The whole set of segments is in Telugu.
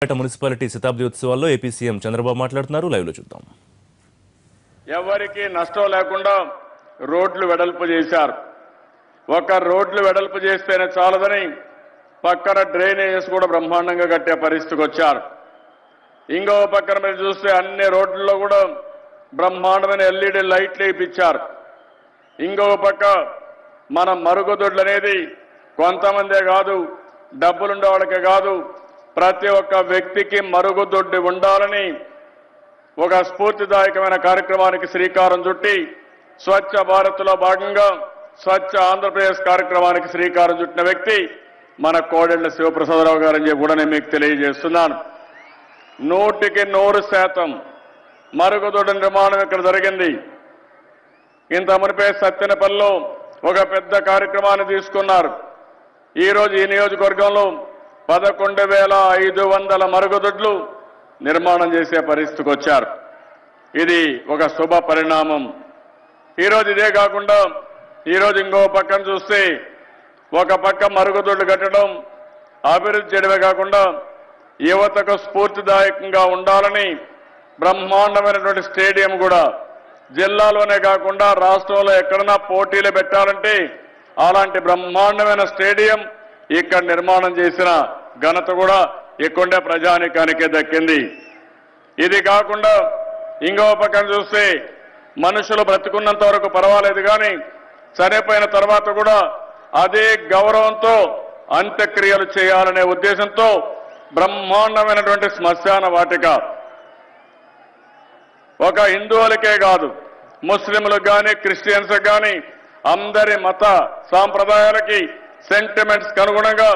మున్సిపాలిటీ శతాబ్ది ఉత్సవాల్లో ఏపీ సీఎం చంద్రబాబు మాట్లాడుతున్నారు. లైవ్ లో చూద్దాం. ఎవరికి నష్టం లేకుండా రోడ్లు వెడల్పు చేశారు. ఒక రోడ్లు వెడల్పు చేస్తేనే చాలదని పక్కన డ్రైనేజెస్ కూడా బ్రహ్మాండంగా కట్టే పరిస్థితికి వచ్చారు. ఇంకో పక్కన మీరు చూస్తే అన్ని రోడ్లలో కూడా బ్రహ్మాండమైన ఎల్ఈడి లైట్లు వేయించారు. ఇంకో పక్క మన మరుగుదొడ్లు అనేది కొంతమందే కాదు, డబ్బులుండే వాళ్ళకే కాదు, ప్రతి ఒక్క వ్యక్తికి మరుగుదొడ్డి ఉండాలని ఒక స్ఫూర్తిదాయకమైన కార్యక్రమానికి శ్రీకారం చుట్టి స్వచ్ఛ భారత్లో భాగంగా స్వచ్ఛ ఆంధ్రప్రదేశ్ కార్యక్రమానికి శ్రీకారం చుట్టిన వ్యక్తి మన కోడెళ్ల శివప్రసాదరావు గారని చెప్పి కూడా నేను మీకు తెలియజేస్తున్నాను. 100% మరుగుదొడ్డి నిర్మాణం ఇక్కడ జరిగింది. ఇంత మునిపే సత్తెనపల్లిలో ఒక పెద్ద కార్యక్రమాన్ని తీసుకున్నారు. ఈరోజు ఈ నియోజకవర్గంలో 11,500 మరుగుదొడ్లు నిర్మాణం చేసే పరిస్థితికి వచ్చారు. ఇది ఒక శుభ పరిణామం. ఈరోజు ఇదే కాకుండా ఈరోజు ఇంకో పక్కన చూస్తే ఒక పక్క మరుగుదొడ్లు కట్టడం అభివృద్ధి చేయడమే కాకుండా యువతకు స్ఫూర్తిదాయకంగా ఉండాలని బ్రహ్మాండమైనటువంటి స్టేడియం కూడా జిల్లాలోనే కాకుండా రాష్ట్రంలో ఎక్కడన్నా పోటీలు పెట్టాలంటే అలాంటి బ్రహ్మాండమైన స్టేడియం ఇక్కడ నిర్మాణం చేసిన ఘనత కూడా ఇక్కడే ప్రజానికానికే దక్కింది. ఇది కాకుండా ఇంకో పక్కన చూస్తే మనుషులు బ్రతుకున్నంత వరకు పర్వాలేదు, కానీ చనిపోయిన తర్వాత కూడా అదే గౌరవంతో అంత్యక్రియలు చేయాలనే ఉద్దేశంతో బ్రహ్మాండమైనటువంటి శ్మశాన వాటిక ఒక హిందువులకే కాదు, ముస్లింలకు కానీ క్రిస్టియన్స్కి కానీ అందరి మత సాంప్రదాయాలకి సెంటిమెంట్స్కి అనుగుణంగా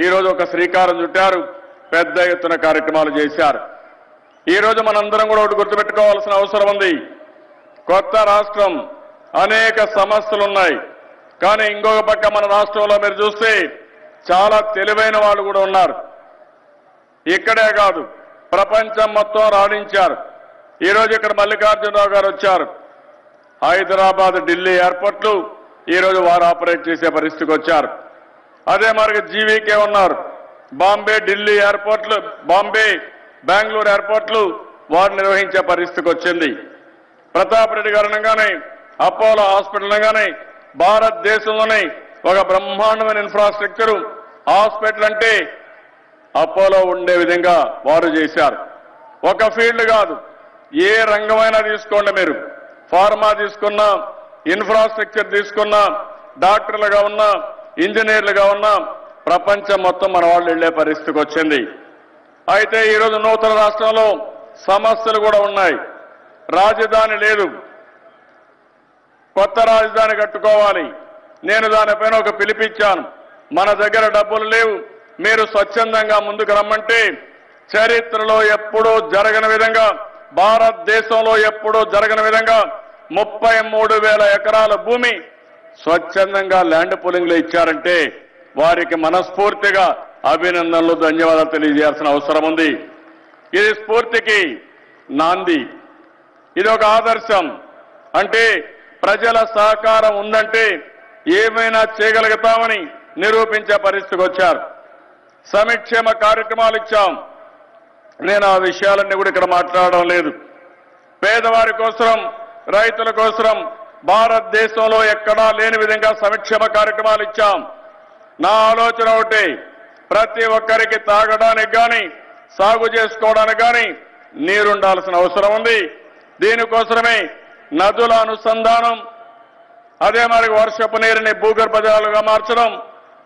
ఈరోజు ఒక శ్రీకారం చుట్టారు. పెద్ద ఎత్తున కార్యక్రమాలు చేశారు. ఈరోజు మనందరం కూడా ఒకటి గుర్తుపెట్టుకోవాల్సిన అవసరం ఉంది. కొత్త రాష్ట్రం, అనేక సమస్యలు ఉన్నాయి. కానీ ఇంకొక పక్క మన రాష్ట్రంలో మీరు చూస్తే చాలా తెలివైన వాళ్ళు కూడా ఉన్నారు. ఇక్కడే కాదు, ప్రపంచం మొత్తం రాణించారు. ఈరోజు ఇక్కడ మల్లికార్జునరావు గారు వచ్చారు. హైదరాబాద్, ఢిల్లీ ఎయిర్పోర్ట్లు ఈరోజు వారు ఆపరేట్ చేసే పరిస్థితికి వచ్చారు. అదే మరి జీవీకే ఉన్నారు. బాంబే, ఢిల్లీ ఎయిర్పోర్ట్లు, బాంబే, బెంగళూరు ఎయిర్పోర్ట్లు వారు నిర్వహించే పరిస్థితికి వచ్చింది. ప్రతాప్ రెడ్డి గారు అనగానే, అపోలో హాస్పిటల్ అనగానే భారతదేశంలోనే ఒక బ్రహ్మాండమైన ఇన్ఫ్రాస్ట్రక్చరు హాస్పిటల్ అంటే అపోలో ఉండే విధంగా వారు చేశారు. ఒక ఫీల్డ్ కాదు, ఏ రంగమైనా తీసుకోండి, మీరు ఫార్మా తీసుకున్నా, ఇన్ఫ్రాస్ట్రక్చర్ తీసుకున్నా, డాక్టర్లుగా ఉన్నా, ఇంజనీర్లుగా ఉన్నా ప్రపంచం మొత్తం మన వాళ్ళు వెళ్లే పరిస్థితికి వచ్చింది. అయితే ఈరోజు నూతన రాష్ట్రంలో సమస్యలు కూడా ఉన్నాయి. రాజధాని లేదు, కొత్త రాజధాని కట్టుకోవాలి. నేను దానిపైన ఒక పిలిపిచ్చాను. మన దగ్గర డబ్బులు లేవు, మీరు స్వచ్ఛందంగా ముందుకు రమ్మంటే చరిత్రలో ఎప్పుడూ జరగని విధంగా, భారతదేశంలో ఎప్పుడూ జరగని విధంగా 33,000 ఎకరాల భూమి స్వచ్ఛందంగా ల్యాండ్ పూలింగ్లో ఇచ్చారంటే వారికి మనస్ఫూర్తిగా అభినందనలు, ధన్యవాదాలు తెలియజేయాల్సిన అవసరం ఉంది. ఇది స్ఫూర్తికి నాంది, ఇది ఒక ఆదర్శం. అంటే ప్రజల సహకారం ఉందంటే ఏమైనా చేయగలుగుతామని నిరూపించే పరిస్థితికి వచ్చారు. సంక్షేమ కార్యక్రమాలు ఇచ్చాం. నేను ఆ విషయాలన్నీ కూడా ఇక్కడ మాట్లాడడం లేదు. పేదవారి కోసం, రైతుల కోసం భారతదేశంలో ఎక్కడా లేని విధంగా సంక్షేమ కార్యక్రమాలు ఇచ్చాం. నా ఆలోచన ఒకటి, ప్రతి ఒక్కరికి తాగడానికి కానీ సాగు చేసుకోవడానికి కానీ నీరుండాల్సిన అవసరం ఉంది. దీనికోసమే నదుల అనుసంధానం, అదే మరి వర్షపు నీరుని భూగర్భ జలాలుగా మార్చడం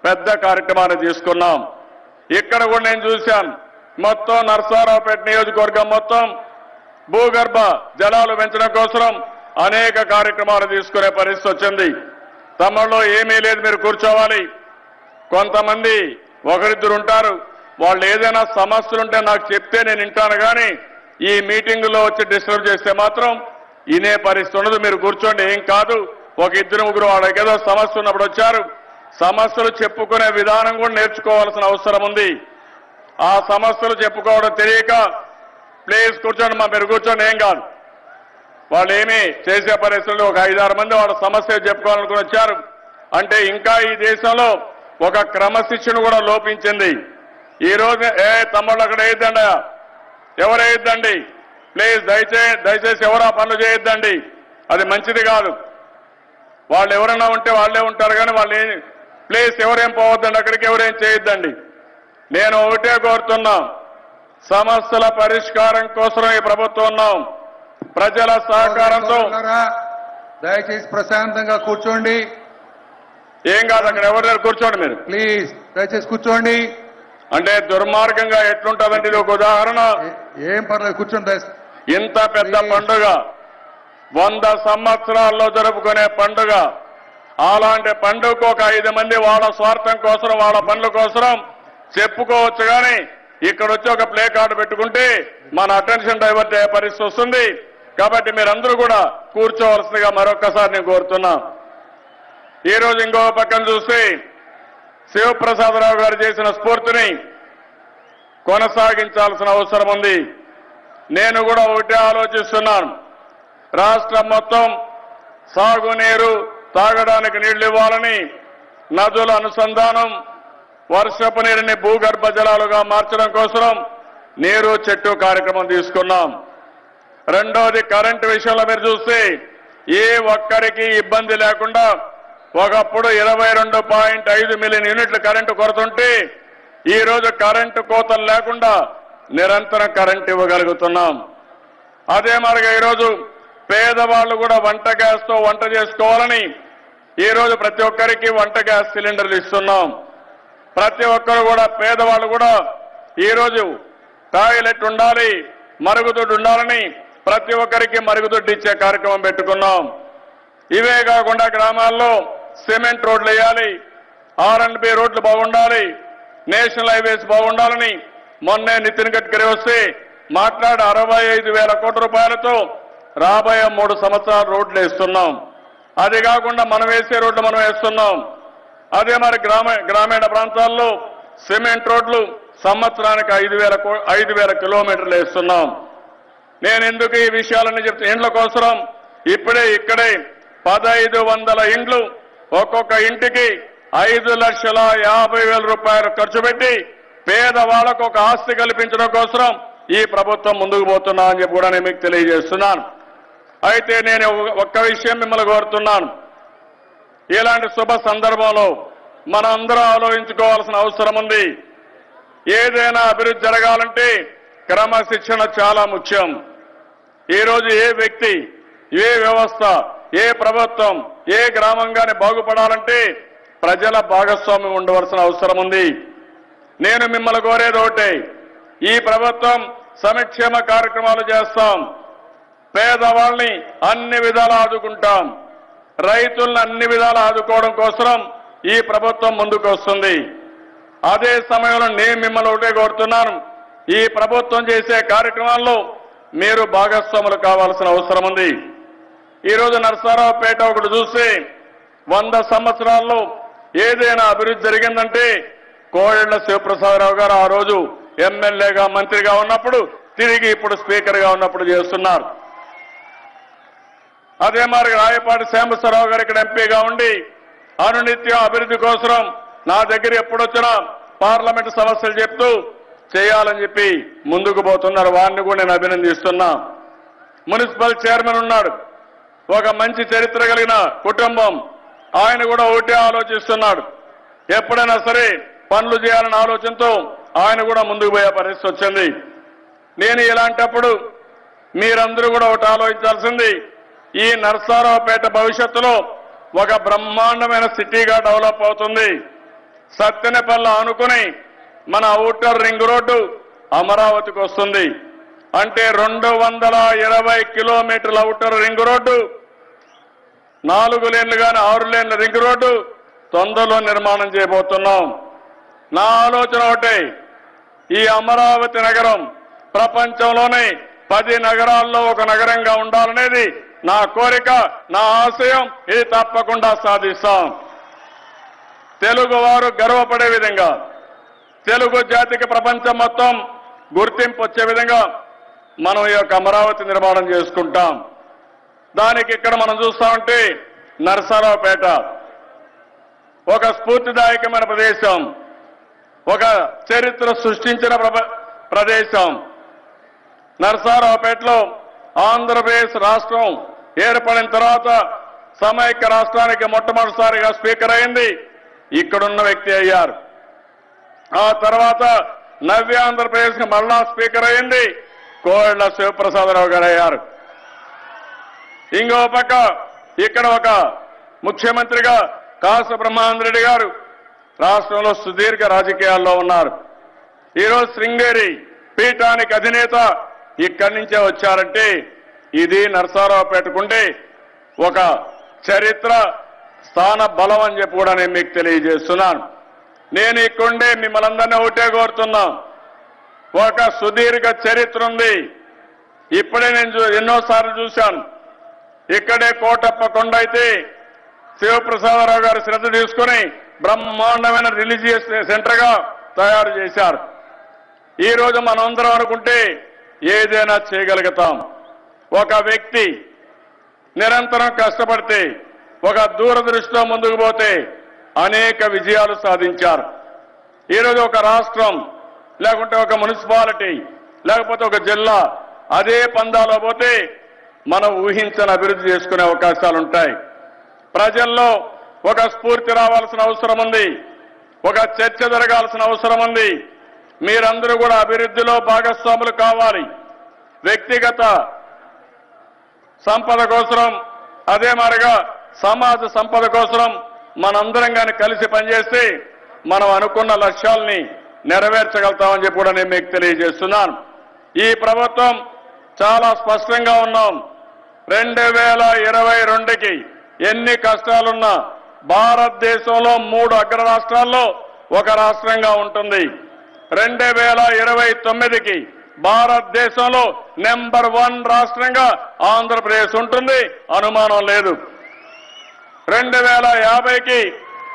పెద్ద కార్యక్రమాన్ని తీసుకున్నాం. ఇక్కడ కూడా నేను చూశాను, మొత్తం నరసరావుపేట నియోజకవర్గం మొత్తం భూగర్భ జలాలు పెంచడం కోసం అనేక కార్యక్రమాలు తీసుకునే పరిస్థితి వచ్చింది. తమలో ఏమీ లేదు, మీరు కూర్చోవాలి. కొంతమంది ఒకరిద్దరు ఉంటారు, వాళ్ళు ఏదైనా సమస్యలుంటే నాకు చెప్తే నేను వింటాను, కానీ ఈ మీటింగులో వచ్చి డిస్టర్బ్ చేస్తే మాత్రం వినే పరిస్థితి ఉండదు. మీరు కూర్చోండి, ఏం కాదు. ఒక ఇద్దరు ముగ్గురు వాళ్ళకి ఏదో సమస్య ఉన్నప్పుడు వచ్చారు, సమస్యలు చెప్పుకునే విధానం కూడా నేర్చుకోవాల్సిన అవసరం ఉంది. ఆ సమస్యలు చెప్పుకోవడం తెలియక ప్లీజ్ కూర్చోండి, మీరు కూర్చోండి, ఏం కాదు. వాళ్ళు ఏమీ చేసే పరిస్థితుల్లో ఒక 5-6 మంది వాళ్ళ సమస్య చెప్పుకోవాలనుకుని వచ్చారు. అంటే ఇంకా ఈ దేశంలో ఒక క్రమశిక్షణ కూడా లోపించింది. ఈ రోజు తమ్ముళ్ళు అక్కడ వేయద్దండి, ఎవరు వేయద్దండి ప్లీజ్, దయచేసి ఎవరు ఆ పనులు చేయొద్దండి, అది మంచిది కాదు. వాళ్ళు ఎవరైనా ఉంటే వాళ్ళే ఉంటారు కానీ వాళ్ళు ప్లీజ్ ఎవరేం పోవద్దండి, అక్కడికి ఎవరేం చేయొద్దండి. నేను ఒకటే కోరుతున్నా, సమస్యల పరిష్కారం కోసం ఈ ప్రభుత్వం ఉన్నాం. ప్రజల సహకారంతో దయచేసి ప్రశాంతంగా కూర్చోండి. ఏం కాదు, అక్కడ ఎవరు కూర్చోండి మీరు ప్లీజ్, దయచేసి కూర్చోండి. అంటే దుర్మార్గంగా ఎట్లుంటుందంటే ఇది ఒక ఉదాహరణ. ఏం పర్లేదు, కూర్చోండి. ఇంత పెద్ద పండుగ 100 సంవత్సరాల్లో జరుపుకునే పండుగ, అలాంటి పండుగకు ఒక 5 మంది వాళ్ళ స్వార్థం కోసం వాళ్ళ పనుల కోసం చెప్పుకోవచ్చు కానీ ఇక్కడ వచ్చి ఒక ప్లే కార్డు పెట్టుకుంటే మన అటెన్షన్ డైవర్ట్ అయ్యే పరిస్థితి వస్తుంది. కాబట్టి మీరందరూ కూడా కూర్చోవలసిందిగా మరొక్కసారి నేను కోరుతున్నా. ఈ రోజు ఇంకో పక్కన చూస్తే శివప్రసాదరావు గారు చేసిన స్ఫూర్తిని కొనసాగించాల్సిన అవసరం ఉంది. నేను కూడా ఒకటే ఆలోచిస్తున్నాను, రాష్ట్రం మొత్తం సాగునీరు తాగడానికి నీళ్లు ఇవ్వాలని, నదుల అనుసంధానం, వర్షపు నీరుని భూగర్భ జలాలుగా మార్చడం కోసం నీరు చెట్టు కార్యక్రమం తీసుకున్నాం. రెండోది కరెంటు విషయంలో మీరు చూస్తే ఏ ఒక్కరికి ఇబ్బంది లేకుండా ఒకప్పుడు 22.5 మిలియన్ యూనిట్ల కరెంటు కొరతుంటే ఈ రోజు కరెంటు కోతలు లేకుండా నిరంతరం కరెంటు ఇవ్వగలుగుతున్నాం. అదే మరిగా ఈరోజు పేదవాళ్లు కూడా వంట గ్యాస్తో వంట చేసుకోవాలని ఈరోజు ప్రతి ఒక్కరికి వంట గ్యాస్ సిలిండర్లు ఇస్తున్నాం. ప్రతి ఒక్కరు కూడా పేదవాళ్ళు కూడా ఈరోజు టాయిలెట్ ఉండాలి, మరుగుదొడ్డి ఉండాలని ప్రతి ఒక్కరికి మరుగుదొడ్డి ఇచ్చే కార్యక్రమం పెట్టుకున్నాం. ఇవే కాకుండా గ్రామాల్లో సిమెంట్ రోడ్లు వేయాలి, R&B రోడ్లు బాగుండాలి, నేషనల్ హైవేస్ బాగుండాలని మొన్నే నితిన్ గడ్కరీ వస్తే మాట్లాడి 65,000 కోట్ల రూపాయలతో రాబోయే 3 సంవత్సరాలు రోడ్లు వేస్తున్నాం. అది కాకుండా మనం వేసే రోడ్లు మనం వేస్తున్నాం. అదే మరి గ్రామీణ ప్రాంతాల్లో సిమెంట్ రోడ్లు సంవత్సరానికి 5,000 కిలోమీటర్లు వేస్తున్నాం. నేను ఎందుకు ఈ విషయాలన్నీ చెప్తే ఇండ్ల కోసం ఇక్కడే 1,500 ఇండ్లు, ఒక్కొక్క ఇంటికి 5,50,000 రూపాయలు ఖర్చు పెట్టి పేదవాళ్లకు ఒక ఆస్తి కల్పించడం కోసం ఈ ప్రభుత్వం ముందుకు పోతున్నా అని చెప్పి కూడా నేను మీకు తెలియజేస్తున్నాను. అయితే నేను ఒక్క విషయం మిమ్మల్ని కోరుతున్నాను, ఇలాంటి శుభ సందర్భంలో మనం అందరం ఆలోచించుకోవాల్సిన అవసరం ఉంది. ఏదైనా అభివృద్ధి జరగాలంటే క్రమశిక్షణ చాలా ముఖ్యం. ఈరోజు ఏ వ్యక్తి, ఏ వ్యవస్థ, ఏ ప్రభుత్వం, ఏ గ్రామంగానే బాగుపడాలంటే ప్రజల భాగస్వామ్యం ఉండవలసిన అవసరం ఉంది. నేను మిమ్మల్ని కోరేది ఒకటే, ఈ ప్రభుత్వం సంక్షేమ కార్యక్రమాలు చేస్తాం, పేదవాళ్ళని అన్ని విధాలా ఆదుకుంటాం, రైతులను అన్ని విధాలా ఆదుకోవడం కోసం ఈ ప్రభుత్వం ముందుకు వస్తుంది. అదే సమయంలో నేను మిమ్మల్ని ఒకటే కోరుతున్నాను, ఈ ప్రభుత్వం చేసే కార్యక్రమాల్లో మీరు భాగస్వాములు కావాల్సిన అవసరం ఉంది. ఈరోజు నరసరావుపేట ఒకటి చూస్తే 100 సంవత్సరాల్లో ఏదైనా అభివృద్ధి జరిగిందంటే కోడెళ్ల శివప్రసాదరావు గారు ఆ రోజు ఎమ్మెల్యేగా మంత్రిగా ఉన్నప్పుడు, తిరిగి ఇప్పుడు స్పీకర్గా ఉన్నప్పుడు చేస్తున్నారు. అదే మరి రాయపాటి శ్యాంబసరావు గారు ఇక్కడ ఎంపీగా ఉండి అనునిత్యం అభివృద్ధి కోసం నా దగ్గర ఎప్పుడొచ్చినా పార్లమెంటు సమస్యలు చెప్తూ చేయాలని చెప్పి ముందుకు పోతున్నారు. వారిని కూడా నేను అభినందిస్తున్నా. మున్సిపల్ చైర్మన్ ఉన్నాడు, ఒక మంచి చరిత్ర కలిగిన కుటుంబం, ఆయన కూడా ఒకటే ఆలోచిస్తున్నాడు. ఎప్పుడైనా సరే పనులు చేయాలన్న ఆలోచనతో ఆయన కూడా ముందుకు పోయే పరిస్థితి వచ్చింది. నేను ఇలాంటప్పుడు మీరందరూ కూడా ఒకటి ఆలోచించాల్సింది, ఈ నరసరావుపేట భవిష్యత్తులో ఒక బ్రహ్మాండమైన సిటీగా డెవలప్ అవుతుంది. సత్తెనపల్లి ఆనుకుని మన ఔటర్ రింగ్ రోడ్డు అమరావతికి వస్తుంది. అంటే 220 కిలోమీటర్ల ఔటర్ రింగ్ రోడ్డు, 4 లేన్లు కానీ 6 లేన్ల రింగ్ రోడ్డు తొందరలో నిర్మాణం చేయబోతున్నాం. నా ఆలోచన ఒకటే, ఈ అమరావతి నగరం ప్రపంచంలోనే 10 నగరాల్లో ఒక నగరంగా ఉండాలనేది నా కోరిక, నా ఆశయం. ఇది తప్పకుండా సాధిస్తాం. తెలుగువారు గర్వపడే విధంగా, తెలుగు జాతికి ప్రపంచం మొత్తం గుర్తింపు వచ్చే విధంగా మనం ఈ యొక్క అమరావతి నిర్మాణం చేసుకుంటాం. దానికి ఇక్కడ మనం చూస్తామంటే నరసరావుపేట ఒక స్ఫూర్తిదాయకమైన ప్రదేశం. ఒక చరిత్ర సృష్టించిన ప్రదేశం. నరసరావుపేటలో ఆంధ్రప్రదేశ్ రాష్ట్రం ఏర్పడిన తర్వాత సమైక్య రాష్ట్రానికి మొట్టమొదటిసారిగా స్పీకర్ అయింది ఇక్కడున్న వ్యక్తి అయ్యారు. ఆ తర్వాత నవ్య ఆంధ్రప్రదేశ్ కి మరలా స్పీకర్ అయింది కోళ్ల శివప్రసాదరావు గారు అయ్యారు. ఇంకో పక్క ఇక్కడ ఒక ముఖ్యమంత్రిగా కాసు బ్రహ్మానందరెడ్డి గారు రాష్ట్రంలో సుదీర్ఘ రాజకీయాల్లో ఉన్నారు. ఈరోజు శృంగేరి పీఠానికి అధినేత ఇక్కడి నుంచే వచ్చారంటే ఇది నరసరావుపేటకుండే ఒక చరిత్ర స్థాన బలం అని చెప్పి కూడా నేను మీకు తెలియజేస్తున్నాను. నేను ఇక్కడే మిమ్మల్ని అందరినీ ఒకటే కోరుతున్నా, ఒక సుదీర్ఘ చరిత్ర ఉంది. ఇప్పుడే నేను ఎన్నోసార్లు చూశాను. ఇక్కడే కోటప్ప కొండ అయితే శివప్రసాదరావు గారు శ్రద్ధ తీసుకుని బ్రహ్మాండమైన రిలీజియస్ సెంటర్ గా తయారు చేశారు. ఈ రోజు మనందరం అనుకుంటే ఏదైనా చేయగలుగుతాం. ఒక వ్యక్తి నిరంతరం కష్టపడితే, ఒక దూరదృష్టితో ముందుకు పోతే అనేక విజయాలు సాధించారు. ఈరోజు ఒక రాష్ట్రం లేకుంటే ఒక మున్సిపాలిటీ లేకపోతే ఒక జిల్లా అదే పందాలో పోతే మనం ఊహించని అభివృద్ధి చేసుకునే అవకాశాలు ఉంటాయి. ప్రజల్లో ఒక స్ఫూర్తి రావాల్సిన అవసరం ఉంది, ఒక చర్చ జరగాల్సిన అవసరం ఉంది. మీరందరూ కూడా అభివృద్ధిలో భాగస్వాములు కావాలి. వ్యక్తిగత సంపద కోసం, అదే మాదిరిగా సమాజ సంపద కోసం మనందరం కానీ కలిసి పనిచేస్తే మనం అనుకున్న లక్ష్యాలని నెరవేర్చగలుగుతామని చెప్పి కూడా నేను మీకు తెలియజేస్తున్నాను. ఈ ప్రభుత్వం చాలా స్పష్టంగా ఉన్నాం. 2022కి ఎన్ని కష్టాలున్నా భారతదేశంలో 3 అగ్ర రాష్ట్రాల్లో ఒక రాష్ట్రంగా ఉంటుంది. 2029కి భారతదేశంలో నెంబర్ 1 రాష్ట్రంగా ఆంధ్రప్రదేశ్ ఉంటుంది, అనుమానం లేదు. 2050కి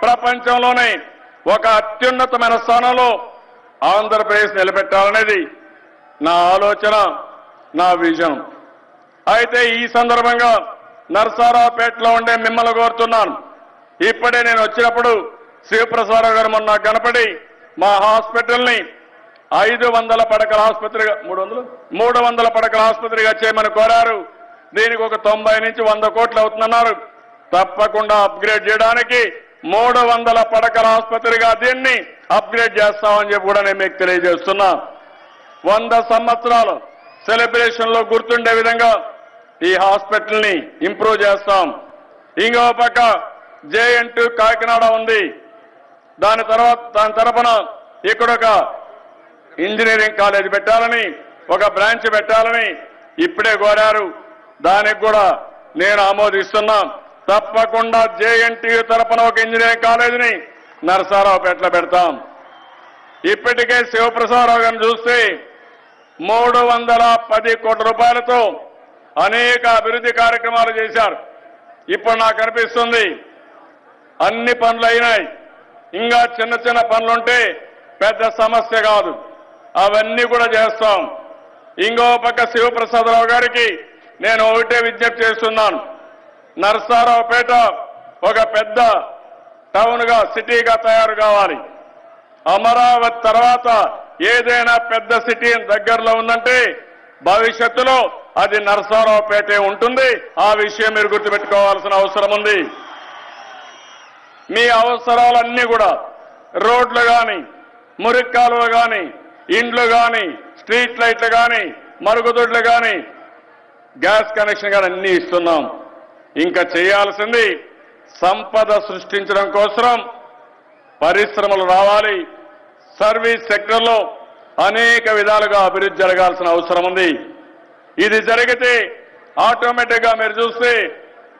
ప్రపంచంలోనే ఒక అత్యున్నతమైన స్థానంలో ఆంధ్రప్రదేశ్ నిలబెట్టాలనేది నా ఆలోచన, నా విజన్. అయితే ఈ సందర్భంగా నరసరావుపేటలో ఉండే మిమ్మల్ని కోరుతున్నాను. ఇప్పుడే నేను వచ్చినప్పుడు శివప్రసాదరావు గారు మొన్న కనపడి మా హాస్పిటల్ని 500 పడకల ఆసుపత్రిగా 300 పడకల ఆసుపత్రిగా చేయమని కోరారు. దీనికి ఒక 90 నుంచి 100 కోట్లు అవుతుందన్నారు. తప్పకుండా అప్గ్రేడ్ చేయడానికి 300 పడకల ఆసుపత్రిగా దీన్ని అప్గ్రేడ్ చేస్తామని చెప్పి కూడా నేను మీకు తెలియజేస్తున్నా. 100 సంవత్సరాలు సెలబ్రేషన్ లో గుర్తుండే విధంగా ఈ హాస్పిటల్ ని ఇంప్రూవ్ చేస్తాం. ఇంకో పక్క జేఎన్2 కాకినాడ ఉంది. దాని తరపున ఇక్కడ ఒక ఇంజనీరింగ్ కాలేజ్ పెట్టాలని, ఒక బ్రాంచ్ పెట్టాలని ఇప్పుడే కోరారు. దానికి కూడా నేను ఆమోదిస్తున్నా. తప్పకుండా జేఎన్టీయూ తరపున ఒక ఇంజనీరింగ్ కాలేజీని నరసరావుపేటలో పెడతాం. ఇప్పటికే శివప్రసాదరావు గారిని చూస్తే 310 కోట్ల రూపాయలతో అనేక అభివృద్ధి కార్యక్రమాలు చేశారు. ఇప్పుడు నాకు అనిపిస్తుంది అన్ని పనులు అయినాయి. ఇంకా చిన్న చిన్న పనులుంటే పెద్ద సమస్య కాదు, అవన్నీ కూడా చేస్తాం. ఇంకో పక్క శివప్రసాదరావు గారికి నేను ఒకటే విజ్ఞప్తి చేస్తున్నాను. నరసరావుపేట ఒక పెద్ద టౌన్ గా, సిటీగా తయారు కావాలి. అమరావతి తర్వాత ఏదైనా పెద్ద సిటీ దగ్గరలో ఉందంటే భవిష్యత్తులో అది నరసరావుపేటే ఉంటుంది. ఆ విషయం మీరు గుర్తుపెట్టుకోవాల్సిన అవసరం ఉంది. మీ అవసరాలన్నీ కూడా రోడ్లు కానీ, మురికి కాలువలు కానీ, ఇండ్లు కానీ, స్ట్రీట్ లైట్లు కానీ, మరుగుదొడ్లు కానీ, గ్యాస్ కనెక్షన్ కానీ అన్నీ ఇస్తున్నాం. ఇంకా చేయాల్సింది సంపద సృష్టించడం కోసం పరిశ్రమలు రావాలి. సర్వీస్ సెక్టర్లో అనేక విధాలుగా అభివృద్ధి జరగాల్సిన అవసరం ఉంది. ఇది జరిగితే ఆటోమేటిక్ గా మీరు చూస్తే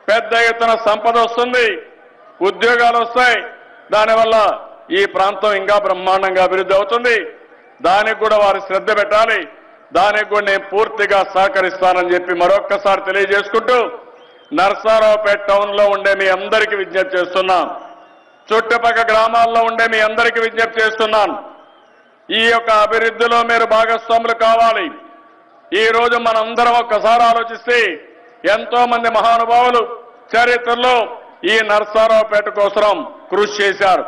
పెద్ద ఎత్తున సంపద వస్తుంది, ఉద్యోగాలు వస్తాయి. దానివల్ల ఈ ప్రాంతం ఇంకా బ్రహ్మాండంగా అభివృద్ధి అవుతుంది. దానికి కూడా వారు శ్రద్ధ పెట్టాలి. దానికి కూడా నేను పూర్తిగా సహకరిస్తానని చెప్పి మరొక్కసారి తెలియజేసుకుంటూ నరసరావుపేట టౌన్ లో ఉండే మీ అందరికీ విజ్ఞప్తి చేస్తున్నాం. చుట్టుపక్కల గ్రామాల్లో ఉండే మీ అందరికీ విజ్ఞప్తి చేస్తున్నాను. ఈ యొక్క అభివృద్ధిలో మీరు భాగస్వాములు కావాలి. ఈ రోజు మనందరం ఒక్కసారి ఆలోచిస్తే ఎంతో మంది మహానుభావులు చరిత్రలో ఈ నరసరావుపేట కోసం కృషి చేశారు.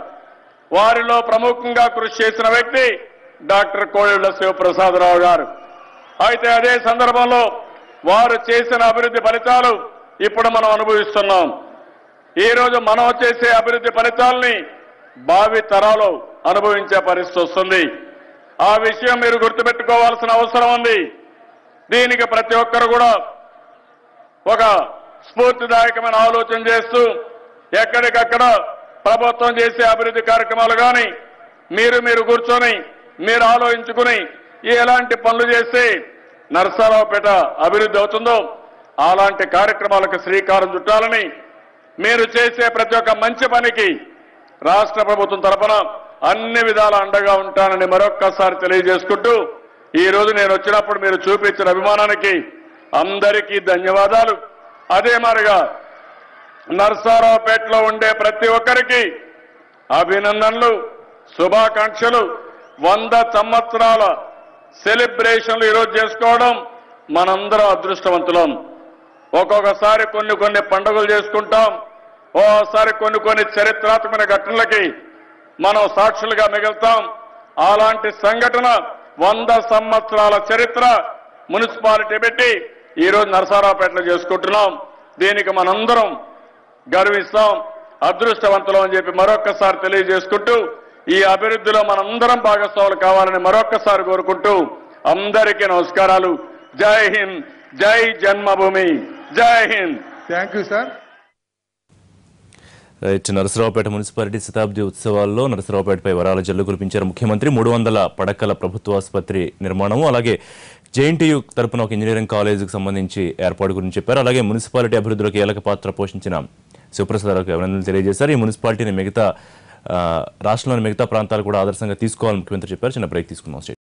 వారిలో ప్రముఖంగా కృషి చేసిన వ్యక్తి డాక్టర్ కోడెల శివప్రసాదరావు గారు. అయితే అదే సందర్భంలో వారు చేసిన అభివృద్ధి ఫలితాలు ఇప్పుడు మనం అనుభవిస్తున్నాం. ఈ రోజు మనం చేసే అభివృద్ధి ఫలితాలని భావి తరాలు అనుభవించే పరిస్థితి వస్తుంది. ఆ విషయం మీరు గుర్తుపెట్టుకోవాల్సిన అవసరం ఉంది. దీనికి ప్రతి ఒక్కరు కూడా ఒక స్ఫూర్తిదాయకమైన ఆలోచన చేస్తూ ఎక్కడికక్కడ ప్రభుత్వం చేసే అభివృద్ధి కార్యక్రమాలు కానీ మీరు కూర్చొని మీరు ఆలోచించుకుని ఎలాంటి పనులు చేస్తే నరసరావుపేట అభివృద్ధి అవుతుందో అలాంటి కార్యక్రమాలకు శ్రీకారం చుట్టాలని, మీరు చేసే ప్రతి ఒక్క మంచి పనికి రాష్ట్ర ప్రభుత్వం తరఫున అన్ని విధాల అండగా ఉంటానని మరొక్కసారి తెలియజేసుకుంటూ, ఈ రోజు నేను వచ్చినప్పుడు మీరు చూపించిన అభిమానానికి అందరికీ ధన్యవాదాలు. అదే మాదిరిగా నరసరావుపేటలో ఉండే ప్రతి ఒక్కరికి అభినందనలు, శుభాకాంక్షలు. 100 సంవత్సరాల సెలబ్రేషన్లు ఈరోజు చేసుకోవడం మనందరం అదృష్టవంతులం. ఒక్కొక్కసారి కొన్ని పండుగలు చేసుకుంటాం, ఓసారి కొన్ని చరిత్రాత్మక ఘటనలకి మనం సాక్షులుగా మిగులుతాం. అలాంటి సంఘటన 100 సంవత్సరాల చరిత్ర మున్సిపాలిటీ పెట్టి ఈరోజు నరసరావుపేటలో చేసుకుంటున్నాం. దీనికి మనందరం గర్విస్తాం, అదృష్టవంతులం అని చెప్పి మరొక్కసారి తెలియజేసుకుంటూ, ఈ అభివృద్ధిలో మనందరం భాగస్వాములు కావాలని మరొక్కసారి కోరుకుంటూ అందరికీ నమస్కారాలు. జై హింద్, జై జన్మభూమి, జై Hind. Thank you sir. Right. Narasaraopet municipality శతాబ్ది ఉత్సవాల్లో నరసరావుపేటపై వరాల జల్లు కురిపించారు ముఖ్యమంత్రి. 300 పడకల ప్రభుత్వ ఆసుపత్రి నిర్మాణము, అలాగే జేఎన్టీయూ తరపున ఒక ఇంజనీరింగ్ కాలేజీకి సంబంధించి ఏర్పాటు గురించి చెప్పారు. అలాగే మున్సిపాలిటీ అభివృద్ధిలో కీలక పాత్ర పోషించిన శివప్రసాదరావుకి అభినందనలు తెలియజేశారు. ఈ మున్సిపాలిటీని రాష్ట్రంలోని మిగతా ప్రాంతాలు కూడా ఆదర్శంగా తీసుకోవాలని ముఖ్యమంత్రి చెప్పారు. చిన్న బ్రేక్ తీసుకుందాం.